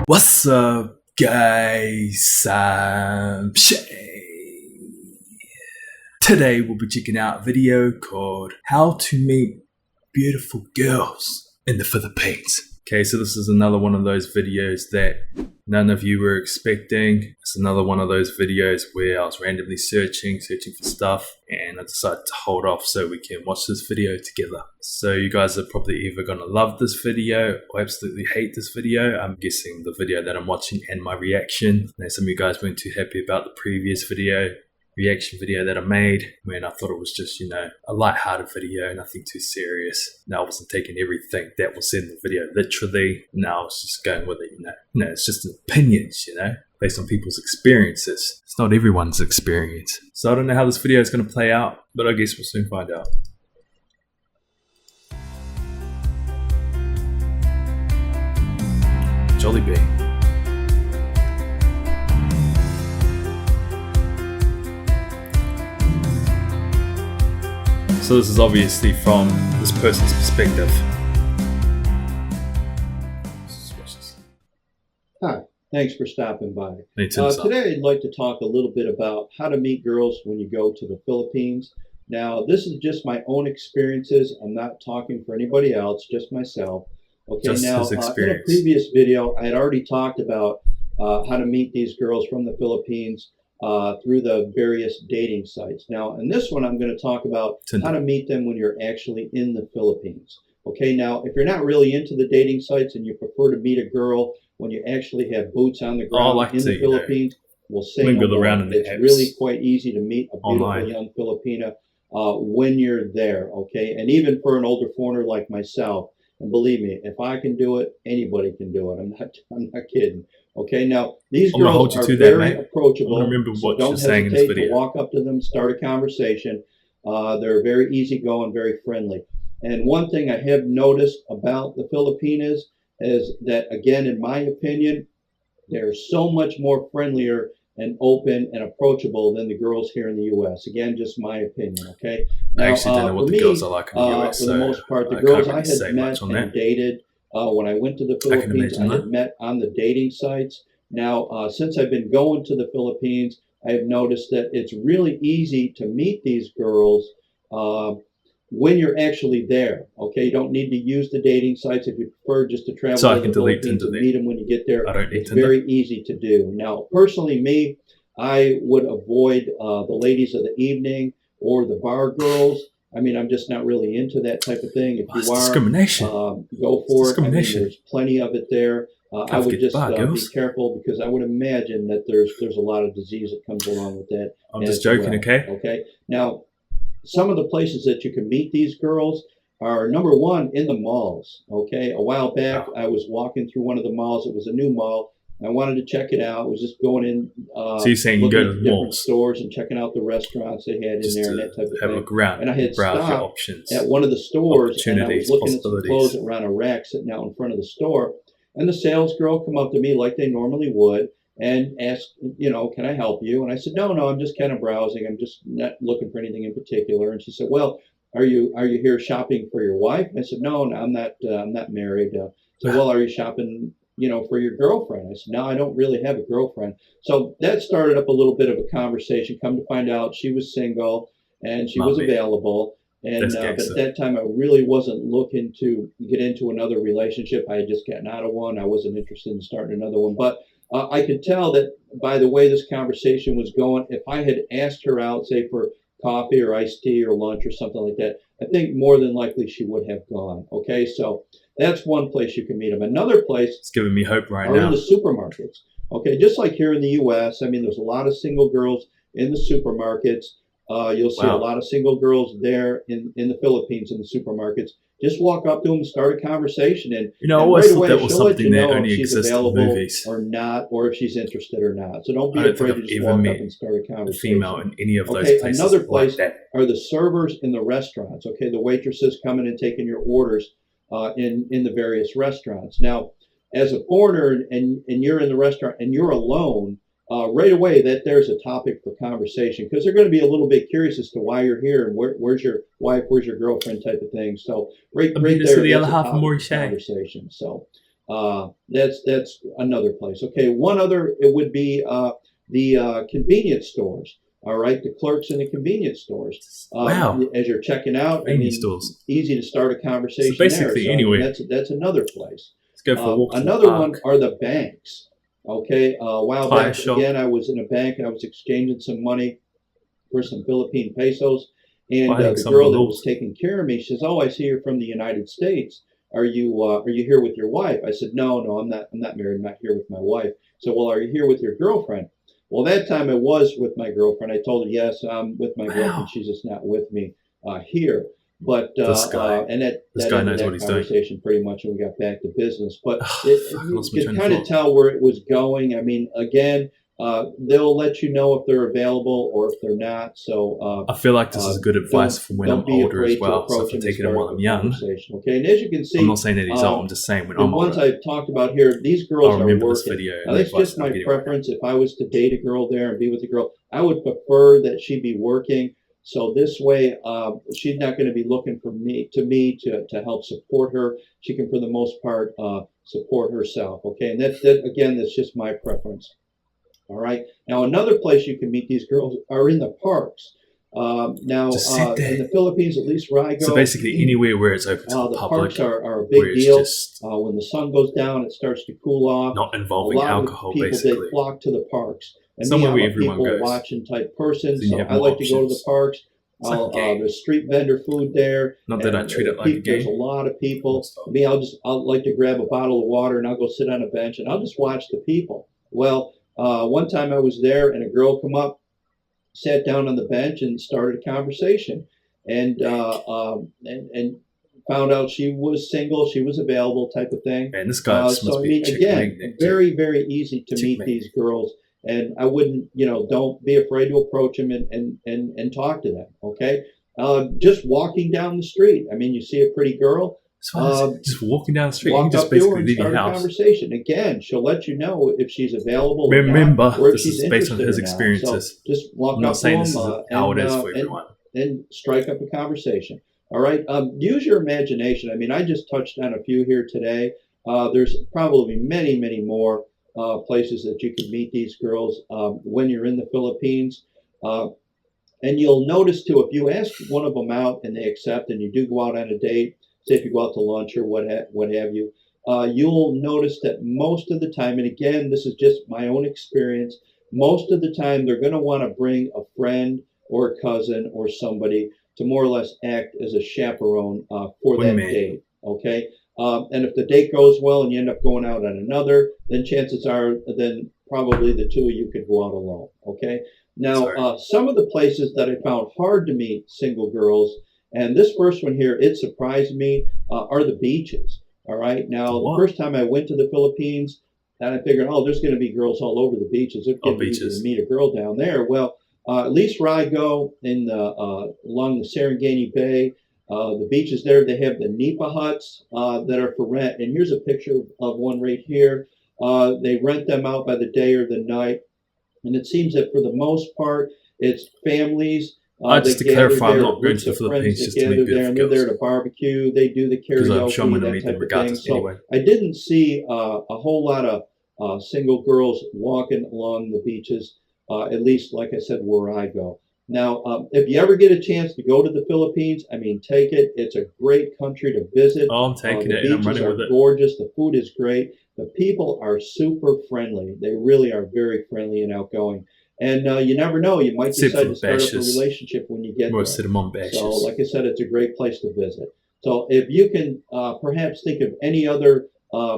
What's up, guys? I'm Shay. Today we'll be checking out a video called How to Meet Beautiful Girls in the Philippines. Okay, so this is another one of those videos that none of you were expecting. It's another one of those videos where I was randomly searching for stuff, and I decided to hold off so we can watch this video together. So you guys are probably either going to love this video or absolutely hate this video. I'm guessing the video that I'm watching and my reaction. Now, some of you guys weren't too happy about the previous reaction video that I made when I thought it was just, a light-hearted video, nothing too serious. Now I wasn't taking everything that was in the video literally. No, I was just going with it, it's just opinions, based on people's experiences. It's not everyone's experience. So I don't know how this video is going to play out, but I guess we'll soon find out. Jollibee. So this is obviously from this person's perspective. Hi, thanks for stopping by. Today I'd like to talk a little bit about how to meet girls when you go to the Philippines. Now, this is just my own experiences. I'm not talking for anybody else, just myself. Okay, just now, his in experience. a previous video, I had already talked about how to meet these girls from the Philippines through the various dating sites. Now, in this one, I'm going to talk about how to meet them when you're actually in the Philippines. Okay, now, if you're not really into the dating sites and you prefer to meet a girl when you actually have boots on the ground in the Philippines, we'll say no more. It's really quite easy to meet a beautiful young Filipina when you're there, okay? And even for an older foreigner like myself, and believe me, if I can do it, anybody can do it. I'm not kidding. Okay, now these girls are very approachable. So don't hesitate to walk up to them, start a conversation. They're very easygoing, very friendly. And one thing I have noticed about the Filipinas is that, again, in my opinion, they're so much more friendlier and open and approachable than the girls here in the U.S. Again, just my opinion, okay? Now, I actually don't know what the girls are like in the U.S. For the most part, the girls I had met and dated when I went to the Philippines, I had met on the dating sites. Now, since I've been going to the Philippines, I have noticed that it's really easy to meet these girls when you're actually there. Okay, you don't need to use the dating sites. If you prefer just to travel to the Philippines and meet them when you get there, it's very easy to do. Now, personally, me, I would avoid the ladies of the evening or the bar girls. I mean, I'm just not really into that type of thing. If you are, discrimination. Go for it. I mean, there's plenty of it there. I would just be careful, because I would imagine that there's a lot of disease that comes along with that. I'm just joking, okay? Okay. Now, some of the places that you can meet these girls are, number one, in the malls. Okay. A while back, I was walking through one of the malls. It was a new mall. I wanted to check it out. I was just going in, so you're saying you go to the different stores and checking out the restaurants they had in there and that type of thing. Look around, and I had stopped at one of the stores, and I was looking at some clothes that were on a rack sitting out in front of the store. And the sales girl come up to me like they normally would and ask, can I help you? And I said, no, I'm just kind of browsing. I'm just not looking for anything in particular. And she said, well, are you here shopping for your wife? And I said, no, I'm not married. So, well, are you shopping, for your girlfriend? I said, no, I don't really have a girlfriend. So that started up a little bit of a conversation. Come to find out, she was single and she was available. And but at that time, I really wasn't looking to get into another relationship. I had just gotten out of one. I wasn't interested in starting another one. But I could tell that by the way this conversation was going, if I had asked her out, say, for coffee or iced tea or lunch or something like that, I think more than likely she would have gone. Okay, so that's one place you can meet them. Another place, it's giving me hope right now, in the supermarkets. Okay, just like here in the U.S., I mean, there's a lot of single girls in the supermarkets. You'll see a lot of single girls there in the Philippines in the supermarkets. Just walk up to them, start a conversation, and I always thought that was something that only exists in movies, or not, or if she's interested or not. So don't be afraid to just walk up and start a conversation. Female in any of those places. Another place are the servers in the restaurants. Okay, the waitresses coming and taking your orders in the various restaurants. Now, as a foreigner and you're in the restaurant and you're alone, right away that there's a topic for conversation, because they're going to be a little bit curious as to why you're here and where's your wife, where's your girlfriend type of thing. So right there, that's a topic for conversation. So That's another place. Okay, one other it would be the convenience stores. All right, the clerks in the convenience stores. Wow. As you're checking out, Convenience stores. easy to start a conversation So basically, there. So anyway, that's another place. Let's go for a walk. Another one are the banks. Okay, a while back shop. again, I was in a bank and I was exchanging some money for some Philippine pesos, and the girl that was taking care of me, she says, "Oh, I see you're from the United States. Are you here with your wife?" I said, "No, I'm not. I'm not married. I'm not here with my wife." So, well, are you here with your girlfriend? Well, that time I was with my girlfriend. I told her, "Yes, I'm with my girlfriend. She's just not with me here." But this guy that knows what he's doing. Conversation pretty much, and we got back to business. But you could kind of tell where it was going. I mean, again, they'll let you know if they're available or if they're not. So I feel like this is good advice for when I'm older as well. So if I'm taking it while I'm young. Okay, and as you can see, I'm not saying that he's old. I'm just saying when I'm older. The ones I've talked about here, these girls are working. This video. Now, that's just my preference. If I was to date a girl there and be with a girl, I would prefer that she be working. So this way, she's not going to be looking for me to help support her. She can, for the most part, support herself. Okay, and that's just my preference. All right. Now, another place you can meet these girls are in the parks. Now, in the Philippines, at least where I go, so basically anywhere where it's open to the public, parks are a big deal. When the sun goes down, it starts to cool off. Not involving alcohol, basically. They flock to the parks. And somewhere where I'm a everyone people goes. watching type person, so I like to go to the parks. There's street vendor food there. Not that I treat it like a game. There's a lot of people. Me, I'll like to grab a bottle of water and I'll go sit on a bench and I'll just watch the people. Well, one time I was there and a girl come up, sat down on the bench and started a conversation, and found out she was single, she was available, type of thing. And this guy so I mean, again, very, very easy to meet these girls. And I wouldn't, don't be afraid to approach them and talk to them. Okay, just walking down the street. I mean, you see a pretty girl. Just walking down the street, walk you just up to her and leave start your a house. Conversation. Again, she'll let you know if she's available. Remember, or not, or if this she's is based on his or not. experiences. So just walk I'm not up saying to this them, is how it is for everyone. And strike up a conversation. All right. Use your imagination. I mean, I just touched on a few here today. There's probably many, many more places that you can meet these girls when you're in the Philippines. And you'll notice too, if you ask one of them out and they accept, and you do go out on a date, say if you go out to lunch or what have you, you'll notice that most of the time, and again, this is just my own experience, most of the time they're going to want to bring a friend or a cousin or somebody to more or less act as a chaperone for that date. Okay. And if the date goes well and you end up going out on another, then chances are then probably the two of you could go out alone. Okay. Now, some of the places that I found hard to meet single girls, and this first one here, it surprised me, are the beaches. All right. Now, the first time I went to the Philippines, and I figured, there's going to be girls all over the beaches. It's going to be easy to meet a girl down there. Well, at least where I go along the Serengeti Bay, the beaches there, they have the nipa huts that are for rent. And here's a picture of one right here. They rent them out by the day or the night. And it seems that for the most part, it's families. Just to clarify, I'm not going to the Philippines just to meet beautiful girls. They're there to barbecue. They do the karaoke, because I'm sure I'm going to meet that them type of thing. regardless anyway. So I didn't see a whole lot of single girls walking along the beaches, at least, like I said, where I go. Now, if you ever get a chance to go to the Philippines, I mean, take it. It's a great country to visit. I'm taking it, and I'm running with it. The beaches are gorgeous. The food is great. The people are super friendly. They really are very friendly and outgoing. And you never know. You might decide to start up a relationship when you get there. So, like I said, it's a great place to visit. So if you can perhaps think of any other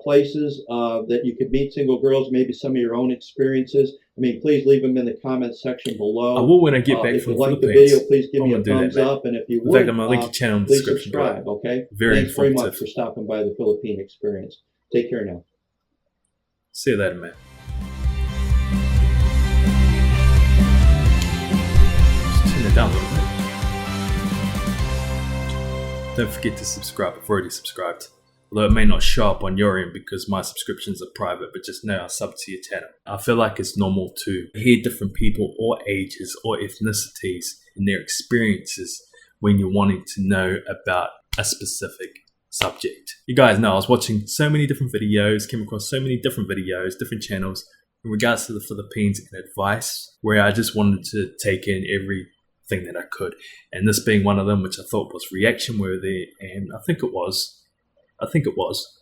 places that you could meet single girls, maybe some of your own experiences, I mean, please leave them in the comments section below. I will when I get back from the Philippines. If you like the video, please give me a thumbs up. And if you would, I'm going to link your channel in the description. Please subscribe, okay? Thanks very much for stopping by the Philippine Experience. Take care now. See you later, man. Turn it down a little bit. Don't forget to subscribe if you've already subscribed. Although it may not show up on your end because my subscriptions are private, but just know I sub to your channel. I feel like it's normal to hear different people or ages or ethnicities and their experiences when you're wanting to know about a specific subject. You guys know I was watching so many different videos, came across so many different videos, different channels in regards to the Philippines and advice, where I just wanted to take in everything that I could. And this being one of them, which I thought was reaction worthy, and I think it was.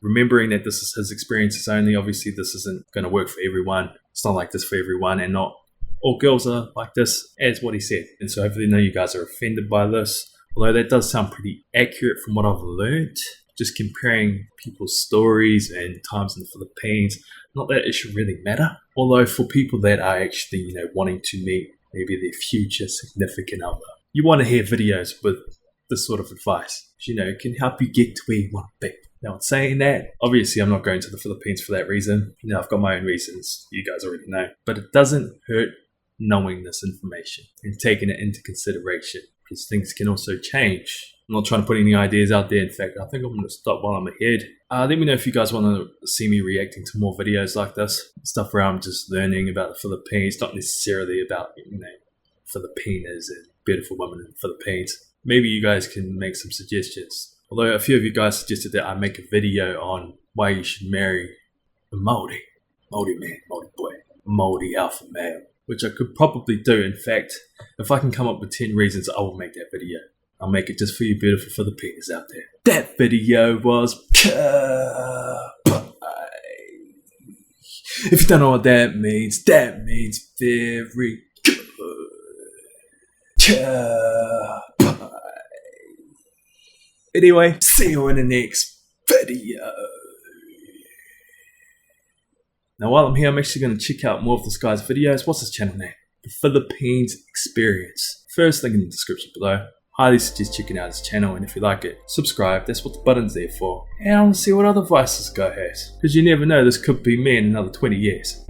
Remembering that this is his experiences only, obviously this isn't going to work for everyone. It's not like this for everyone, and not all girls are like this, as what he said. And so hopefully none of you guys are offended by this, although that does sound pretty accurate from what I've learned. Just comparing people's stories and times in the Philippines, not that it should really matter. Although for people that are actually, wanting to meet maybe their future significant other, you want to hear videos with this sort of advice. It can help you get to where you want to be. Now, in saying that, obviously I'm not going to the Philippines for that reason. I've got my own reasons, you guys already know. But it doesn't hurt knowing this information and taking it into consideration, because things can also change. I'm not trying to put any ideas out there. In fact, I think I'm going to stop while I'm ahead. Let me know if you guys want to see me reacting to more videos like this. Stuff where I'm just learning about the Philippines, not necessarily about, Filipinas and beautiful women in the Philippines. Maybe you guys can make some suggestions. Although a few of you guys suggested that I make a video on why you should marry a Māori man, Māori boy, Māori alpha male, which I could probably do. In fact, if I can come up with 10 reasons, I will make that video. I'll make it just for you beautiful Filipinas out there. That video was if you don't know what that means very good. Anyway, see you in the next video. Now while I'm here, I'm actually going to check out more of this guy's videos. What's his channel name? The Philippines Experience. First link in the description below. Highly suggest checking out his channel, and if you like it, subscribe. That's what the button's there for. And I want to see what other vices this guy has, because you never know, this could be me in another 20 years.